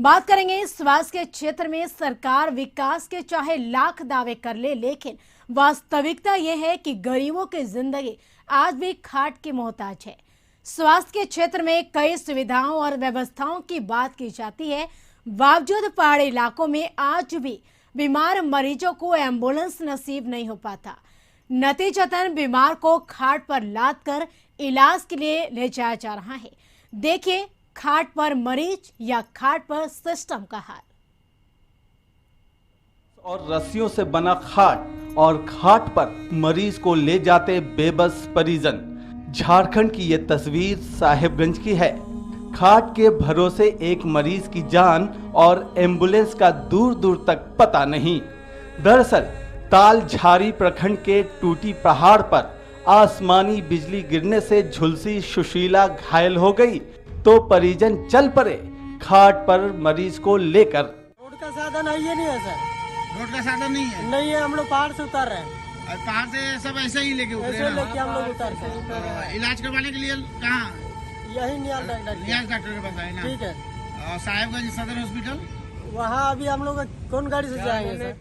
बात करेंगे स्वास्थ्य के क्षेत्र में सरकार विकास के चाहे लाख दावे कर ले, लेकिन वास्तविकता यह है कि गरीबों की जिंदगी आज भी खाट की मोहताज है। स्वास्थ्य के क्षेत्र में कई सुविधाओं और व्यवस्थाओं की बात की जाती है, बावजूद पहाड़ी इलाकों में आज भी बीमार मरीजों को एम्बुलेंस नसीब नहीं हो पाता। नतीजतन बीमार को खाट पर लाद कर इलाज के लिए ले जाया जा रहा है। देखिए खाट पर मरीज या खाट पर सिस्टम का हाल। और रस्सियों से बना खाट और खाट पर मरीज को ले जाते बेबस परिजन। झारखंड की ये तस्वीर साहेबगंज की है। खाट के भरोसे एक मरीज की जान और एम्बुलेंस का दूर दूर तक पता नहीं। दरअसल तालझारी प्रखंड के टूटी पहाड़ पर आसमानी बिजली गिरने से झुलसी सुशीला घायल हो गई तो परिजन चल पड़े खाट पर मरीज को लेकर। रोड का साधन है ये नहीं है सर। रोड का साधन नहीं है? नहीं है, हम लोग पहाड़ से उतर रहे हैं। और पहाड़ से सब ऐसे ही लेके उतरे ऐसे लेके हम लोग उतर रहे। इलाज करवाने के लिए कहाँ? यही नियाल डॉक्टर के पास है ना? ठीक है। और साहेबगंज सदर हॉस्पिटल वहाँ अभी हम लोग कौन गाड़ी से जाएंगे सर?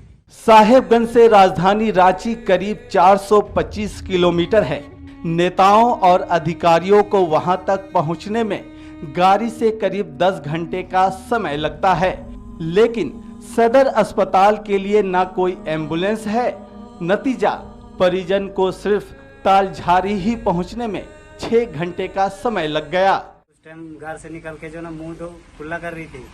साहेबगंज से राजधानी रांची करीब 425 किलोमीटर है। नेताओं और अधिकारियों को वहां तक पहुंचने में गाड़ी से करीब 10 घंटे का समय लगता है, लेकिन सदर अस्पताल के लिए ना कोई एम्बुलेंस है। नतीजा परिजन को सिर्फ तालझारी ही पहुंचने में 6 घंटे का समय लग गया। उस टाइम घर से निकल के जो ना मुंह तो खुला कर रही थी,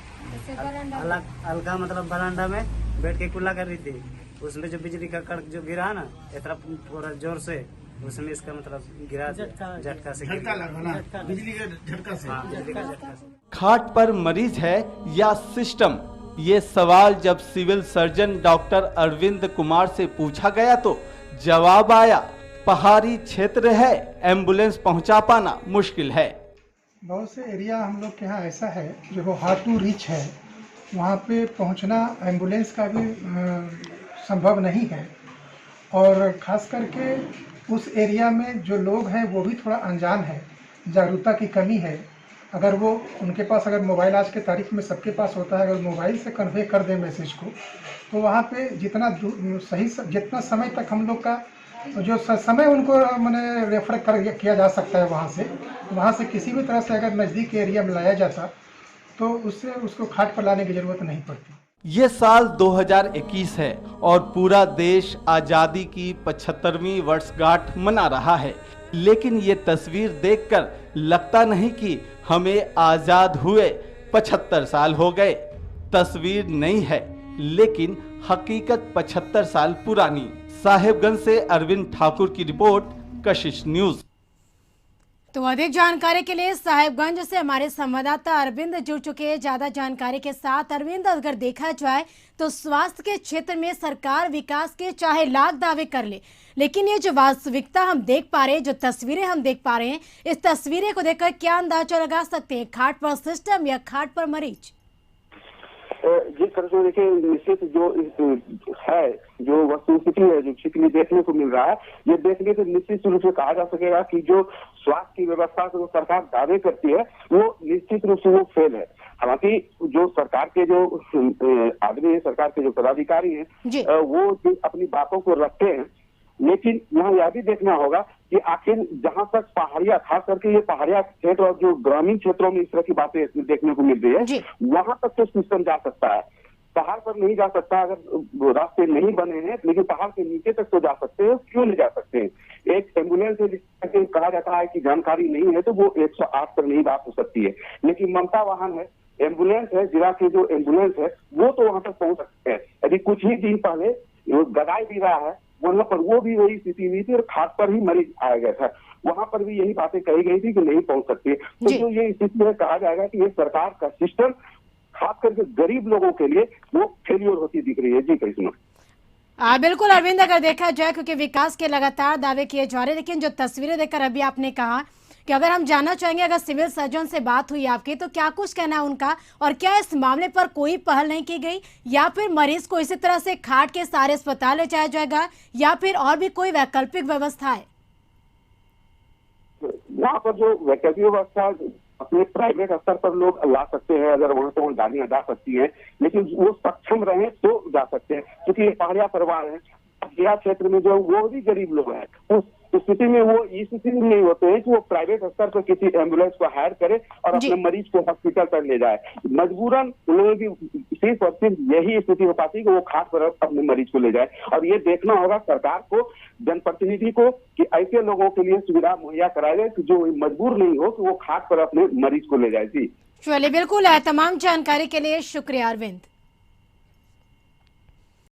हल्का मतलब बरामदा में बैठ के खुला कर रही थी। उसमें जो बिजली का कड़क जो गिरा ना इतना पूरा जोर से, उसमें इसका मतलब गिरा झटका से बिजली का झटका से। खाट पर मरीज है या सिस्टम, ये सवाल जब civil surgeon doctor Arvind Kumar से पूछा गया तो जवाब आया, पहाड़ी क्षेत्र है, एम्बुलेंस पहुंचा पाना मुश्किल है। बहुत से एरिया हम लोग के यहाँ ऐसा है जो हार्ड टू रीच है, वहाँ पे पहुँचना एम्बुलेंस का भी संभव नहीं है। और ख़ास करके उस एरिया में जो लोग हैं वो भी थोड़ा अनजान है, जागरूकता की कमी है। अगर वो उनके पास अगर मोबाइल आज के तारीख में सबके पास होता है, अगर मोबाइल से कन्वे कर दें मैसेज को, तो वहाँ पे जितना जितना समय तक हम लोग का जो समय उनको मैंने रेफर कर किया जा सकता है, वहाँ से किसी भी तरह से अगर नज़दीक एरिया में लाया जाता तो उससे उसको खाट पर लाने की ज़रूरत नहीं पड़ती। ये साल 2021 है और पूरा देश आज़ादी की 75वीं वर्षगांठ मना रहा है, लेकिन ये तस्वीर देखकर लगता नहीं कि हमें आज़ाद हुए 75 साल हो गए। तस्वीर नहीं है, लेकिन हकीकत 75 साल पुरानी। साहेबगंज से अरविंद ठाकुर की रिपोर्ट, कशिश न्यूज। तो अधिक जानकारी के लिए साहेबगंज से हमारे संवाददाता अरविंद जुड़ चुके हैं ज्यादा जानकारी के साथ। अरविंद, अगर देखा जाए तो स्वास्थ्य के क्षेत्र में सरकार विकास के चाहे लाख दावे कर ले, लेकिन ये जो वास्तविकता हम देख पा रहे हैं, जो तस्वीरें हम देख पा रहे हैं, इस तस्वीरें को देखकर क्या अंदाजा लगा सकते हैं, खाट पर सिस्टम या खाट पर मरीज? जिस तरह से देखिए, निश्चित जो है, जो वस्तुस्थिति है, जो चित्र देखने को मिल रहा है, ये देखने से निश्चित रूप से कहा जा सकेगा कि जो स्वास्थ्य की व्यवस्था से वो सरकार दावे करती है वो निश्चित रूप से वो फेल है। हालांकि जो सरकार के जो आदमी है, सरकार के जो पदाधिकारी हैं, वो अपनी बातों को रखते हैं, लेकिन यहाँ यह भी देखना होगा कि आखिर जहां तक पहाड़िया, खास करके ये पहाड़िया क्षेत्र और जो ग्रामीण क्षेत्रों में इस तरह की बातें देखने को मिल रही है, वहां तक तो सिस्टम जा सकता है, पहाड़ पर नहीं जा सकता। अगर रास्ते नहीं बने हैं, लेकिन पहाड़ के नीचे तक तो जा सकते हैं। क्यों नहीं जा सकते हैं? एक एम्बुलेंस है जिससे कहा जाता है कि जानकारी नहीं है तो वो 108 पर नहीं बात हो सकती है, लेकिन ममता वाहन है, एम्बुलेंस है, जिला की जो एम्बुलेंस है वो तो वहां तक पहुंच सकते हैं। यदि कुछ ही दिन पहले वो गदाई भी रहा है, वहां पर वो भी वही स्थिति हुई थी और खाट पर ही मरीज आया गया था, वहां पर भी यही बातें कही गई थी कि नहीं पहुंच सकती। तो जो ये स्थिति में कहा जाएगा कि ये सरकार का सिस्टम खास करके गरीब लोगों के लिए वो फेलियर होती दिख रही है। जी करिश्मा। बिल्कुल अरविंद, अगर देखा जाए क्योंकि विकास के लगातार दावे किए जा रहे हैं, लेकिन जो तस्वीरें देखकर अभी आपने कहा कि अगर हम जानना चाहेंगे, अगर सिविल सर्जन से बात हुई आपकी तो क्या कुछ कहना है उनका, और क्या इस मामले पर कोई पहल नहीं की गई, या फिर मरीज को इसी तरह से खाट के सारे अस्पताल ले जाया जाएगा, या फिर और भी कोई वैकल्पिक व्यवस्था है? वहाँ पर जो वैकल्पिक व्यवस्था अपने प्राइवेट स्तर पर लोग ला सकते हैं, अगर वहां से वहाँ गाड़ियां जा सकती हैं, लेकिन वो सक्षम रहे तो जा सकते हैं, क्योंकि ये पहाड़िया परिवार है। गया क्षेत्र में जो वो भी गरीब लोग हैं, उस स्थिति में वो इस स्थिति में नहीं होते हैं कि वो प्राइवेट स्तर पर किसी एम्बुलेंस को हायर करे और अपने मरीज को हॉस्पिटल पर ले जाए। मजबूरन उन लोगों की सिर्फ और सिर्फ यही स्थिति हो पाती है कि वो खास पर अपने मरीज को ले जाए। और ये देखना होगा सरकार को, जनप्रतिनिधि को, कि ऐसे लोगों के लिए सुविधा मुहैया कराई जाए कि जो मजबूर नहीं हो कि वो खास पर अपने मरीज को ले जाए। जी चलिए, बिल्कुल, तमाम जानकारी के लिए शुक्रिया अरविंद।